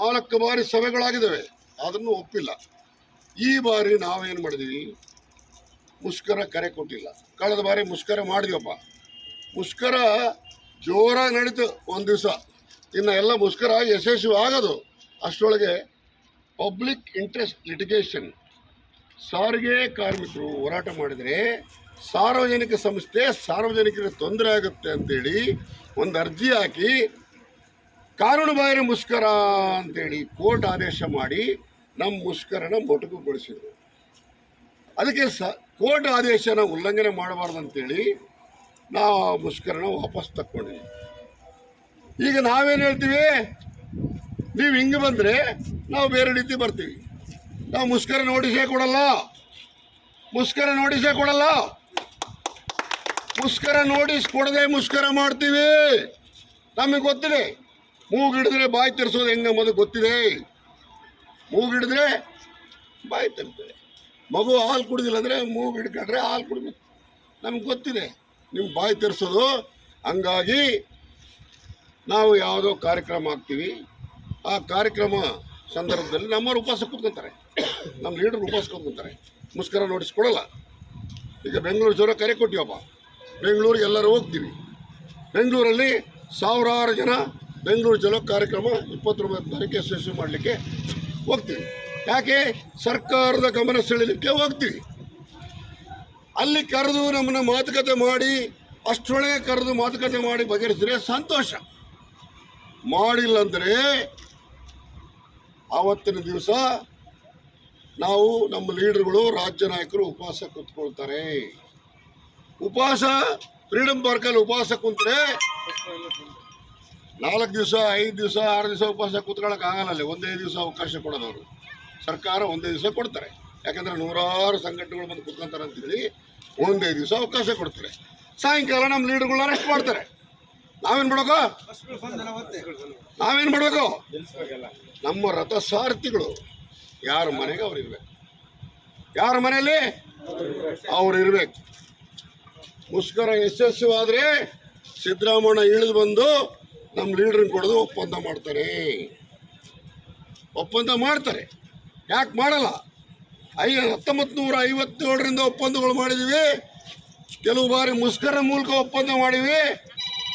4 ಬಾರಿ ಸಭೆಗಳಾಗಿದ್ದಾವೆ, ಅದನ್ನು ಒಪ್ಪಿಲ್ಲ. ಈ ಬಾರಿ ನಾವೇನು ಮಾಡಿದ್ವಿ, ಮುಷ್ಕರ ಕರೆ ಕೊಟ್ಟಿಲ್ಲ. ಕಳೆದ ಬಾರಿ ಮುಷ್ಕರ ಮಾಡಿದ್ವಪ್ಪ, ಮುಷ್ಕರ ಜೋರಾಗಿ ನಡೀತು ಒಂದು ದಿವಸ. ಇನ್ನು ಎಲ್ಲ ಮುಷ್ಕರ ಯಶಸ್ವಿ ಆಗೋದು ಅಷ್ಟರೊಳಗೆ ಪಬ್ಲಿಕ್ ಇಂಟ್ರೆಸ್ಟ್ ಲಿಟಿಗೇಷನ್, ಸಾರಿಗೆ ಕಾರ್ಮಿಕರು ಹೋರಾಟ ಮಾಡಿದರೆ ಸಾರ್ವಜನಿಕ ಸಂಸ್ಥೆ ಸಾರ್ವಜನಿಕರಿಗೆ ತೊಂದರೆ ಆಗುತ್ತೆ ಅಂತೇಳಿ ಒಂದು ಅರ್ಜಿ ಹಾಕಿ ಕಾನೂನು ಬಾಹಿರ ಮುಷ್ಕರ ಅಂತೇಳಿ ಕೋರ್ಟ್ ಆದೇಶ ಮಾಡಿ ನಮ್ಮ ಮುಷ್ಕರನ ಮೊಟಕುಗೊಳಿಸಿದರು. ಅದಕ್ಕೆ ಕೋರ್ಟ್ ಆದೇಶನ ಉಲ್ಲಂಘನೆ ಮಾಡಬಾರ್ದು ಅಂತೇಳಿ ನಾವು ಮುಷ್ಕರನ ವಾಪಸ್ ತಕ್ಕೊಂಡಿವಿ. ಈಗ ನಾವೇನು ಹೇಳ್ತೀವಿ, ನೀವು ಹಿಂಗೆ ಬಂದರೆ ನಾವು ಬೇರೆ ರೀತಿ ಬರ್ತೀವಿ. ನಾವು ಮುಷ್ಕರ ನೋಟಿಸೇ ಕೊಡಲ್ಲ, ಮುಷ್ಕರ ನೋಟಿಸೇ ಕೊಡಲ್ಲ. ಮುಷ್ಕರ ನೋಟಿಸ್ ಕೊಡದೆ ಮುಷ್ಕರ ಮಾಡ್ತೀವಿ. ನಮಗೆ ಗೊತ್ತಿದೆ, ಮೂಗಿಡಿದ್ರೆ ಬಾಯಿ ತರಿಸೋದು ಹೆಂಗೆ ಅನ್ನೋದು ಗೊತ್ತಿದೆ. ಮೂಗಿಡಿದ್ರೆ ಬಾಯಿ ತರ್ತದೆ. ಮಗು ಹಾಲು ಕುಡಿದಿಲ್ಲ ಅಂದರೆ ಮೂಗು ಹಿಡ್ಕೊಂಡ್ರೆ ಹಾಲು ಕುಡಿಬೇಕು, ನಮ್ಗೆ ಗೊತ್ತಿದೆ ನಿಮ್ಮ ಬಾಯಿ ತರಿಸೋದು. ಹಂಗಾಗಿ ನಾವು ಯಾವುದೋ ಕಾರ್ಯಕ್ರಮ ಹಾಕ್ತೀವಿ, ಆ ಕಾರ್ಯಕ್ರಮ ಸಂದರ್ಭದಲ್ಲಿ ನಮ್ಮವ್ರು ಉಪವಾಸ ಕೂತ್ಕೊತಾರೆ, ನಮ್ಮ ಲೀಡರ್ ಉಪವಾಸ ಕೂತ್ಕೊತಾರೆ, ಮುಷ್ಕರ ನೋಟಿಸ್ ಕೊಡಲ್ಲ. ಈಗ ಬೆಂಗಳೂರು ಜನ ಕರೆ ಕೊಟ್ಟಿವಪ್ಪ, ಬೆಂಗಳೂರಿಗೆ ಎಲ್ಲರೂ ಹೋಗ್ತೀವಿ. ಬೆಂಗಳೂರಲ್ಲಿ ಸಾವಿರಾರು ಜನ ಬೆಂಗಳೂರು ಚಲೋ ಕಾರ್ಯಕ್ರಮ 29ನೇ ತಾರೀಕು ಯಶಸ್ವಿ ಮಾಡಲಿಕ್ಕೆ ಹೋಗ್ತೀವಿ. ಯಾಕೆ? ಸರ್ಕಾರದ ಗಮನ ಸೆಳೀಲಿಕ್ಕೆ ಹೋಗ್ತೀವಿ. ಅಲ್ಲಿ ಕರೆದು ನಮ್ಮನ್ನ ಮಾತುಕತೆ ಮಾಡಿ, ಅಷ್ಟರೊಳಗೆ ಕರೆದು ಮಾತುಕತೆ ಮಾಡಿ ಬಗೆಹರಿಸಿದ್ರೆ ಸಂತೋಷ. ಮಾಡಿಲ್ಲ ಅಂದರೆ ಆವತ್ತಿನ ದಿವಸ ನಾವು ನಮ್ಮ ಲೀಡರ್ಗಳು ರಾಜ್ಯ ನಾಯಕರು ಉಪವಾಸ ಕೂತ್ಕೊಳ್ತಾರೆ. ಉಪವಾಸ ಫ್ರೀಡಮ್ ಪಾರ್ಕಲ್ಲಿ ಉಪವಾಸ ಕೂತ್ರೆ 4 ದಿವಸ 5 ದಿವಸ 6 ದಿವಸ ಉಪವಾಸ ಕೂತ್ಕೊಳ್ಳೋಕೆ ಆಗಲ್ಲ. ಅಲ್ಲಿ ಒಂದೇ ದಿವಸ ಅವಕಾಶ ಕೊಡೋದವರು, ಸರ್ಕಾರ ಒಂದೇ ದಿವಸ ಕೊಡ್ತಾರೆ. ಯಾಕಂದರೆ ನೂರಾರು ಸಂಘಟನೆಗಳು ಬಂದು ಕೂತ್ಕೊಂತಾರೆ ಅಂತೇಳಿ ಒಂದೇ ದಿವಸ ಅವಕಾಶ ಕೊಡ್ತಾರೆ. ಸಾಯಂಕಾಲ ನಮ್ಮ ಲೀಡರ್ಗಳನ್ನ ಅರೆಸ್ಟ್ ಮಾಡ್ತಾರೆ. ನಾವೇನು ಮಾಡಬೇಕು? ನಮ್ಮ ರಥಸಾರಥಿಗಳು ಯಾರ ಮನೆಗೆ ಅವ್ರು ಇರ್ಬೇಕು, ಯಾರ ಮನೆಯಲ್ಲಿ ಅವ್ರು ಇರ್ಬೇಕು. ಮುಷ್ಕರ ಯಶಸ್ವಿಯಾದರೆ ಸಿದ್ದರಾಮಯ್ಯ ಇಳಿದು ಬಂದು ನಮ್ಮ ಲೀಡ್ರನ್ನ ಕೊಡೋದು ಒಪ್ಪಂದ ಮಾಡ್ತಾರೆ. ಯಾಕೆ ಮಾಡಲ್ಲ? 1957ರಿಂದ ಒಪ್ಪಂದಗಳು ಮಾಡಿದ್ದೀವಿ. ಕೆಲವು ಬಾರಿ ಮುಷ್ಕರ ಮೂಲಕ ಒಪ್ಪಂದ ಮಾಡಿವಿ,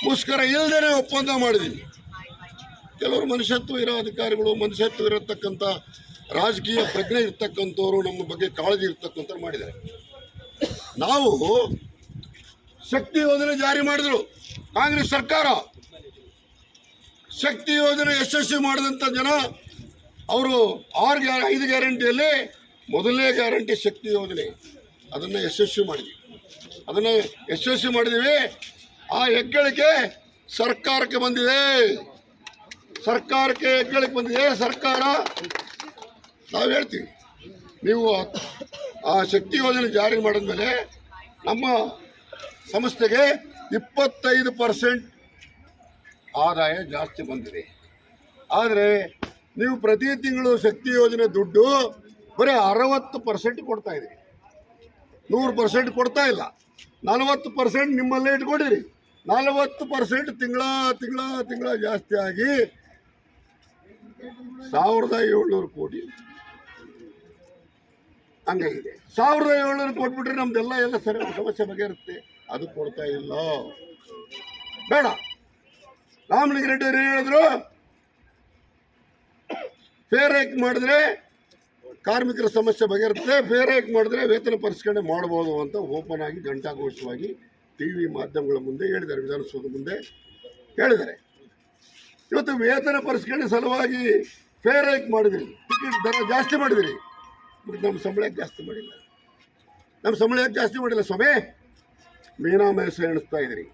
ಮುಷ್ಕರ ಇಲ್ಲದೇ ಒಪ್ಪಂದ ಮಾಡಿದ್ದೀವಿ. ಕೆಲವರು ಮನುಷ್ಯತ್ವ ಇರೋ ಅಧಿಕಾರಿಗಳು, ಮನುಷ್ಯತ್ವ ಇರತಕ್ಕಂಥ ರಾಜಕೀಯ ಪ್ರಜ್ಞೆ ಇರ್ತಕ್ಕಂಥವ್ರು, ನಮ್ಮ ಬಗ್ಗೆ ಕಾಳಜಿ ಇರ್ತಕ್ಕಂಥವ್ರು ಮಾಡಿದ್ದಾರೆ. ನಾವು ಶಕ್ತಿ ಯೋಜನೆ ಜಾರಿ ಮಾಡಿದ್ರು ಕಾಂಗ್ರೆಸ್ ಸರ್ಕಾರ. ಶಕ್ತಿ ಯೋಜನೆ ಯಶಸ್ವಿ ಮಾಡಿದಂಥ ಜನ ಅವರು 5 ಗ್ಯಾರಂಟಿಯಲ್ಲಿ ಮೊದಲನೇ ಗ್ಯಾರಂಟಿ ಶಕ್ತಿ ಯೋಜನೆ, ಅದನ್ನು ಯಶಸ್ವಿ ಮಾಡಿದ್ದೀವಿ. ಆ ಹೆಗ್ಗಳಿಕೆ ಸರ್ಕಾರಕ್ಕೆ ಬಂದಿದೆ. ಸರ್ಕಾರ ನಾವು ಹೇಳ್ತೀವಿ, ನೀವು ಆ ಶಕ್ತಿ ಯೋಜನೆ ಜಾರಿ ಮಾಡಿದ್ಮೇಲೆ ನಮ್ಮ ಸಂಸ್ಥೆಗೆ 25% ಆದಾಯ ಜಾಸ್ತಿ ಬಂದಿದೆ. ಆದರೆ ನೀವು ಪ್ರತಿ ತಿಂಗಳು ಶಕ್ತಿ ಯೋಜನೆ ದುಡ್ಡು ಬರೀ 60% ಕೊಡ್ತಾ ಇದ್ದೀರಿ, 100% ಕೊಡ್ತಾ ಇಲ್ಲ. 40% ನಿಮ್ಮಲ್ಲೇ ಇಟ್ಕೊಂಡಿರಿ. 40% ತಿಂಗಳ ಜಾಸ್ತಿ ಆಗಿ 1700 ಕೋಟಿ ಹಂಗಾಗಿದೆ. 1700 ಕೊಟ್ಬಿಟ್ರೆ ನಮ್ದೆಲ್ಲ ಸಮಸ್ಯೆ ಬಗೆಯಿರುತ್ತೆ. ಅದು ಕೊಡ್ತಾ ಇಲ್ಲ. ಬೇಡ. ರಾಮಲಿಂಗಾರೆಡ್ಡಿ ಅವರು ಹೇಳಿದ್ರು, ಫೇರ್ ಹೈಕ್ ಮಾಡಿದ್ರೆ ಕಾರ್ಮಿಕರ ಸಮಸ್ಯೆ ಬಗೆಯಿರುತ್ತೆ, ಫೇರ್ ಹೈಕ್ ಮಾಡಿದ್ರೆ ವೇತನ ಪರಿಷ್ಕರಣೆ ಮಾಡ್ಬೋದು ಅಂತ ಓಪನ್ ಆಗಿ ಘಂಟಾಘೋಷವಾಗಿ TV ಮಾಧ್ಯಮಗಳ ಮುಂದೆ ಹೇಳಿದ್ದಾರೆ, ವಿಧಾನಸೌಧದ ಮುಂದೆ ಹೇಳಿದ್ದಾರೆ. ಇವತ್ತು ವೇತನ ಪರಿಷ್ಕರಣೆ ಸಲುವಾಗಿ ಫೇರ್ ಹೈಕ್ ಮಾಡಿದ್ರಿ, ಟಿಕೆಟ್ ದರ ಜಾಸ್ತಿ ಮಾಡಿದಿರಿ, ನಮ್ಮ ಸಂಬಳ ಜಾಸ್ತಿ ಮಾಡಿಲ್ಲ. ಸ್ವಾಮಿ, ಮೀನಾಮೇಷ ಎಣಿಸ್ತಾ ಇದ್ದೀರಿ.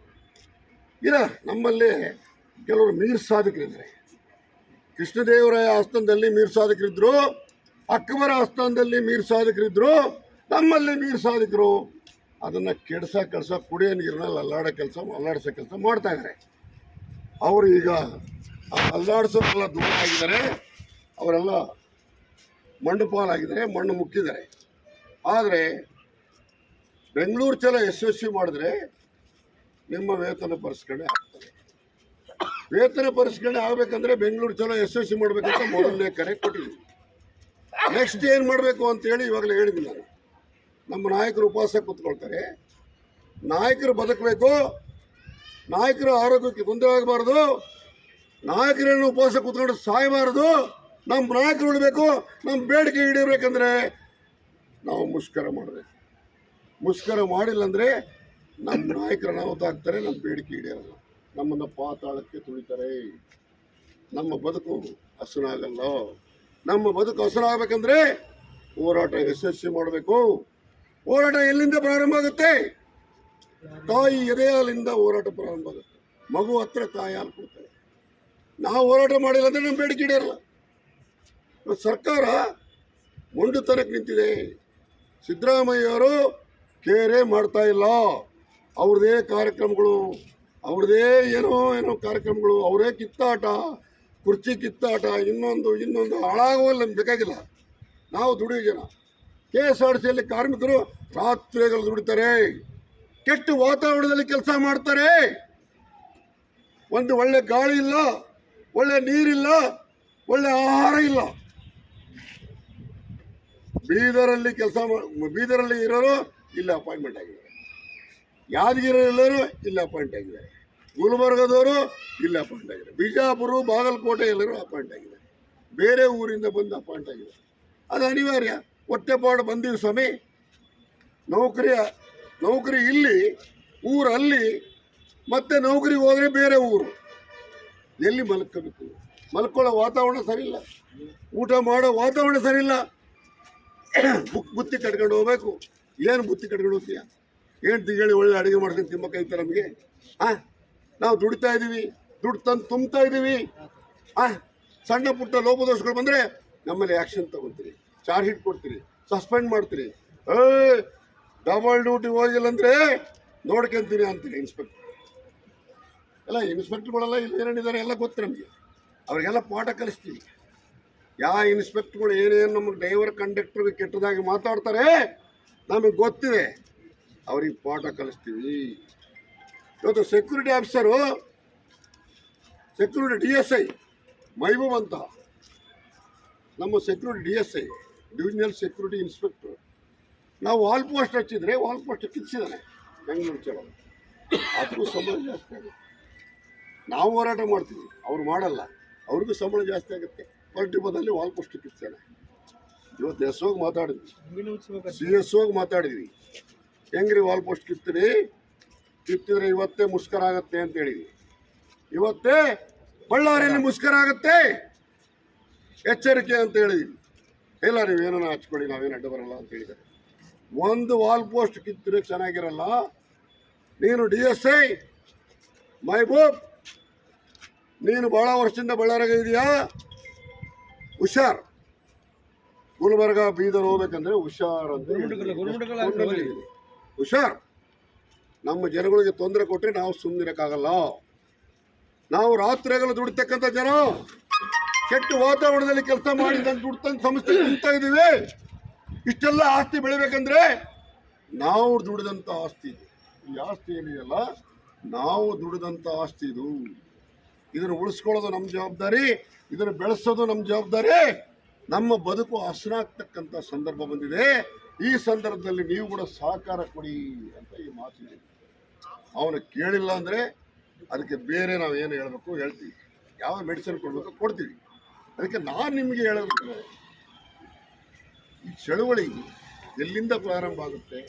ಇಲ್ಲ, ನಮ್ಮಲ್ಲಿ ಕೆಲವರು ಮೀರ್ ಸಾಧಕರಿದ್ದಾರೆ. ಕೃಷ್ಣದೇವರಾಯ ಆಸ್ಥಾನದಲ್ಲಿ ಮೀರ್ ಸಾಧಕರಿದ್ದರು, ಅಕ್ಬರ ಆಸ್ಥಾನದಲ್ಲಿ ಮೀರ್ ಸಾಧಕರಿದ್ದರು. ನಮ್ಮಲ್ಲಿ ಮೀರ್ ಸಾಧಕರು ಅದನ್ನು ಕೆಡ್ಸ ಕುಡಿಯೋ ನೀರಿನಲ್ಲಿ ಅಲ್ಲಾಡಿಸೋ ಕೆಲಸ ಮಾಡ್ತಾ ಇದ್ದಾರೆ. ಅವರು ಈಗ ಅಲ್ಲಾಡಿಸೋರೆಲ್ಲ ದೂರ ಆಗಿದ್ದಾರೆ, ಅವರೆಲ್ಲ ಮಣ್ಣು ಪಾಲಾಗಿದ್ದಾರೆ, ಮಣ್ಣು ಮುಕ್ಕಿದ್ದಾರೆ. ಆದರೆ ಬೆಂಗಳೂರು ಚಲೋ ಯಶಸ್ವಿ ಮಾಡಿದ್ರೆ ನಿಮ್ಮ ವೇತನ ಪರಿಷ್ಕರಣೆ ಆಗ್ತದೆ. ವೇತನ ಪರಿಷ್ಕರಣೆ ಆಗಬೇಕಂದ್ರೆ ಬೆಂಗಳೂರು ಚಲೋ ಯಶಸ್ವಿ ಮಾಡಬೇಕಂತ ಮೊದಲನೇ ಕರೆ ಕೊಟ್ಟಿದ್ದೀವಿ. ನೆಕ್ಸ್ಟ್ ಏನು ಮಾಡಬೇಕು ಅಂತೇಳಿ ಇವಾಗಲೇ ಹೇಳಿದ್ದೀನಿ ನಾನು. ನಮ್ಮ ನಾಯಕರು ಉಪವಾಸ ಕೂತ್ಕೊಳ್ತಾರೆ. ನಾಯಕರು ಬದುಕಬೇಕು, ನಾಯಕರ ಆರೋಗ್ಯಕ್ಕೆ ತೊಂದರೆ ಆಗಬಾರ್ದು, ನಾಯಕರನ್ನು ಉಪವಾಸ ಕೂತ್ಕೊಂಡು ಸಾಯಬಾರ್ದು, ನಮ್ಮ ನಾಯಕರು ಉಳಬೇಕು, ನಮ್ಮ ಬೇಡಿಕೆ ಈಡೇರಬೇಕಂದ್ರೆ ನಾವು ಮುಷ್ಕರ ಮಾಡಬೇಕು. ಮುಷ್ಕರ ಮಾಡಿಲ್ಲ ಅಂದರೆ ನಮ್ಮ ನಾಯಕರ ಅನಾಹುತ ಆಗ್ತಾರೆ, ನಮ್ಮ ಬೇಡಿಕೆ ಈಡೇರಲ್ಲ, ನಮ್ಮನ್ನು ಪಾತಾಳಕ್ಕೆ ತುಳಿತಾರೆ, ನಮ್ಮ ಬದುಕು ಹಸನಾಗಲ್ಲ. ನಮ್ಮ ಬದುಕು ಹಸನಾಗಬೇಕಂದ್ರೆ ಹೋರಾಟ ಯಶಸ್ವಿ ಮಾಡಬೇಕು. ಹೋರಾಟ ಎಲ್ಲಿಂದ ಪ್ರಾರಂಭ ಆಗುತ್ತೆ? ತಾಯಿ ಎದೆ ಹಾಲಿಂದ ಹೋರಾಟ ಪ್ರಾರಂಭ ಆಗುತ್ತೆ. ಮಗು ಹತ್ರ ತಾಯಿ ಹಾಲು ಕೊಡ್ತಾರೆ. ನಾವು ಹೋರಾಟ ಮಾಡಿಲ್ಲ ಅಂದರೆ ನಮ್ಮ ಬೇಡಿಕೆ ಈಡೇರಲ್ಲ. ಸರ್ಕಾರ ಮೊಂಡುತನಕ್ಕೆ ನಿಂತಿದೆ. ಸಿದ್ದರಾಮಯ್ಯವರು ಕೇರೆ ಮಾಡ್ತಾ ಇಲ್ಲ. ಅವ್ರದ್ದೇ ಕಾರ್ಯಕ್ರಮಗಳು, ಅವ್ರದ್ದೇ ಏನೋ ಕಾರ್ಯಕ್ರಮಗಳು, ಅವರೇ ಕಿತ್ತಾಟ, ಕುರ್ಚಿ ಕಿತ್ತಾಟ, ಇನ್ನೊಂದು ಹಾಳಾಗುವಲ್ಲ ಬೇಕಾಗಿಲ್ಲ. ನಾವು ದುಡಿಯೋ ಜನ. KSRTCಯಲ್ಲಿ ಕಾರ್ಮಿಕರು ರಾತ್ರಿಗಳು ದುಡಿತಾರೆ, ಕೆಟ್ಟ ವಾತಾವರಣದಲ್ಲಿ ಕೆಲಸ ಮಾಡ್ತಾರೆ. ಒಂದು ಒಳ್ಳೆ ಗಾಳಿ ಇಲ್ಲ, ಒಳ್ಳೆ ನೀರಿಲ್ಲ, ಒಳ್ಳೆ ಆಹಾರ ಇಲ್ಲ. ಬೀದರಲ್ಲಿ ಇರೋರು ಇಲ್ಲಿ ಅಪಾಯಿಂಟ್ಮೆಂಟ್ ಆಗಿದ್ದಾರೆ, ಯಾದಗಿರಿಯಲ್ಲರೂ ಇಲ್ಲಿ ಅಪಾಯಿಂಟ್ ಆಗಿದ್ದಾರೆ, ಗುಲ್ಬರ್ಗದವರು ಇಲ್ಲಿ ಅಪಾಯಿಂಟ್ ಆಗಿದ್ದಾರೆ, ಬಿಜಾಪುರ ಬಾಗಲಕೋಟೆ ಎಲ್ಲರೂ ಅಪಾಯಿಂಟ್ ಆಗಿದ್ದಾರೆ, ಬೇರೆ ಊರಿಂದ ಬಂದು ಅಪಾಯಿಂಟ್ ಆಗಿದ್ದಾರೆ. ಅದು ಅನಿವಾರ್ಯ. ಹೊಟ್ಟೆಪಾಡು ಬಂದೀವಿ ಸ್ವಾಮಿ. ನೌಕರಿ ಇಲ್ಲಿ, ಊರಲ್ಲಿ, ಮತ್ತೆ ನೌಕರಿಗೆ ಹೋದರೆ ಬೇರೆ ಊರು. ಎಲ್ಲಿ ಮಲ್ಕೋಬೇಕು? ಮಲ್ಕೊಳ್ಳೋ ವಾತಾವರಣ ಸರಿ ಇಲ್ಲ, ಊಟ ಮಾಡೋ ವಾತಾವರಣ ಸರಿ ಇಲ್ಲ. ಬುತ್ತಿ ಕಟ್ಕೊಂಡು ಹೋಗ್ಬೇಕು. ಏನು ಬುತ್ತಿ ಕಟ್ಕೊಂಡು ಹೋಗ್ತೀಯ? ಏನು ತಿಂಗಳು ಒಳ್ಳೆ ಅಡುಗೆ ಮಾಡ್ಕೊಂಡು ತಿಂಬಕೈತೆ ನಮಗೆ? ನಾವು ದುಡಿತಾ ಇದ್ದೀವಿ, ದುಡ್ಡು ತಂದು ತುಂಬ್ತಾ ಇದ್ದೀವಿ. ಸಣ್ಣ ಪುಟ್ಟ ಲೋಪದೋಷಗಳು ಬಂದರೆ ನಮ್ಮಲ್ಲಿ ಆ್ಯಕ್ಷನ್ ತಗೊತೀರಿ, ಚಾರ್ಜ್ ಶೀಟ್ ಕೊಡ್ತೀರಿ, ಸಸ್ಪೆಂಡ್ ಮಾಡ್ತೀರಿ. ಡಬಲ್ ಡ್ಯೂಟಿ ಹೋಗಿಲ್ಲ ಅಂದರೆ ನೋಡ್ಕೊಂತೀನಿ ಅಂತೀರಿ ಇನ್ಸ್ಪೆಕ್ಟರ್. ಎಲ್ಲ ಇನ್ಸ್ಪೆಕ್ಟರ್ಗಳೆಲ್ಲ ಇಲ್ಲಿ ಏನೇನಿದ್ದಾರೆ ಎಲ್ಲ ಗೊತ್ತು ನಮಗೆ. ಅವರಿಗೆಲ್ಲ ಪಾಠ ಕಲಿಸ್ತೀವಿ. ಯಾವ ಇನ್ಸ್ಪೆಕ್ಟರ್ಗಳು ಏನೇನು ನಮಗೆ ಡ್ರೈವರ್ ಕಂಡಕ್ಟರ್ಗೆ ಕೆಟ್ಟದಾಗಿ ಮಾತಾಡ್ತಾರೆ ನಮಗೆ ಗೊತ್ತಿದೆ. ಅವ್ರಿಗೆ ಪಾಠ ಕಲಿಸ್ತೀವಿ. ಇವತ್ತು security officer, security DSI Mehboob ಅಂತ, ನಮ್ಮ security DSI divisional security inspector. ನಾವು ವಾಲ್ ಪೋಸ್ಟ್ ಹಚ್ಚಿದ್ರೆ ವಾಲ್ ಪೋಸ್ಟ್ ಕಿತ್ತಿದ್ದಾನೆ ಬೆಂಗಳೂರು ಚಲೋ. ಅದಕ್ಕೂ ಸಂಬಳ ಜಾಸ್ತಿ ಆಗುತ್ತೆ. ನಾವು ಹೋರಾಟ ಮಾಡ್ತೀವಿ, ಅವ್ರು ಮಾಡಲ್ಲ, ಅವ್ರಿಗೂ ಸಂಬಳ ಜಾಸ್ತಿ ಆಗುತ್ತೆ. ಡಿಪೋದಲ್ಲಿ ವಾಲ್ ಪೋಸ್ಟ್ ಕಿತ್ತಾನೆ. ಇವತ್ತು SO ಮಾತಾಡಿದ್ವಿ, CSO ಮಾತಾಡಿದ್ವಿ. ಹೆಂಗ್ರಿ ವಾಲ್ ಪೋಸ್ಟ್ ಕಿತ್ತಿದ್ರೆ ಇವತ್ತೇ ಮುಷ್ಕರ ಆಗತ್ತೆ ಅಂತ ಹೇಳಿದ್ವಿ. ಇವತ್ತೇ ಬಳ್ಳಾರಿಯಲ್ಲಿ ಮುಷ್ಕರ ಆಗತ್ತೆ, ಎಚ್ಚರಿಕೆ ಅಂತ ಹೇಳಿದ್ವಿ. ಇಲ್ಲ ನೀವೇನೋ ಹಚ್ಕೊಳ್ಳಿ, ನಾವೇನು ಅಡ್ಡ ಬರಲ್ಲ ಅಂತ ಹೇಳಿದ್ದಾರೆ. ಒಂದು ವಾಲ್ ಪೋಸ್ಟ್ ಕಿತ್ತಿದ್ರೆ ಚೆನ್ನಾಗಿರಲ್ಲ. ನೀನು DSI ಮೈಬೂಬ್, ನೀನು ಭಾಳ ವರ್ಷದಿಂದ ಬಳ್ಳಾರಿಗೆ ಇದೆಯಾ, ಹುಷಾರ್. ಗುಲ್ಬರ್ಗ ಬೀದರ್ ಹೋಗ್ಬೇಕಂದ್ರೆ ಹುಷಾರ್ ಅಂತ ಹುಷಾರ್. ನಮ್ಮ ಜನಗಳಿಗೆ ತೊಂದರೆ ಕೊಟ್ಟರೆ ನಾವು ಸುಮ್ಮನಿರಕ್ಕಾಗಲ್ಲ. ನಾವು ರಾತ್ರಿಗಳು ದುಡಿತಕ್ಕಂಥ ಜನ, ಕೆಟ್ಟ ವಾತಾವರಣದಲ್ಲಿ ಕೆಲಸ ಮಾಡಿ ದುಡ್ಡು ತಂದು ಸಂಸ್ಥೆ ನಿಂತ ಇದ್ದೀವಿ. ಇಷ್ಟೆಲ್ಲ ಆಸ್ತಿ ಬೆಳಿಬೇಕಂದ್ರೆ ನಾವು ದುಡಿದಂಥ ಆಸ್ತಿ ಇದು. ಈ ಆಸ್ತಿ ಏನಿದೆಯಲ್ಲ, ನಾವು ದುಡಿದಂಥ ಆಸ್ತಿ ಇದು. ಇದನ್ನು ಉಳಿಸ್ಕೊಳ್ಳೋದು ನಮ್ಮ ಜವಾಬ್ದಾರಿ, ಇದನ್ನು ಬೆಳೆಸೋದು ನಮ್ಮ ಜವಾಬ್ದಾರಿ. ನಮ್ಮ ಬದುಕು ಹಸನಾಗ್ತಕ್ಕಂಥ ಸಂದರ್ಭ ಬಂದಿದೆ. ಈ ಸಂದರ್ಭದಲ್ಲಿ ನೀವು ಕೂಡ ಸಹಕಾರ ಕೊಡಿ ಅಂತ ಈ ಮಾತಿದೆ. ಅವನು ಕೇಳಿಲ್ಲ ಅಂದರೆ ಅದಕ್ಕೆ ಬೇರೆ ನಾವು ಏನು ಹೇಳಬೇಕು ಹೇಳ್ತೀವಿ, ಯಾವ ಮೆಡಿಸಿನ್ ಕೊಡಬೇಕು ಕೊಡ್ತೀವಿ. ಅದಕ್ಕೆ ನಾನು ನಿಮಗೆ ಹೇಳಬೇಕು, ಈ ಚಳುವಳಿ ಎಲ್ಲಿಂದ ಪ್ರಾರಂಭ ಆಗುತ್ತೆ,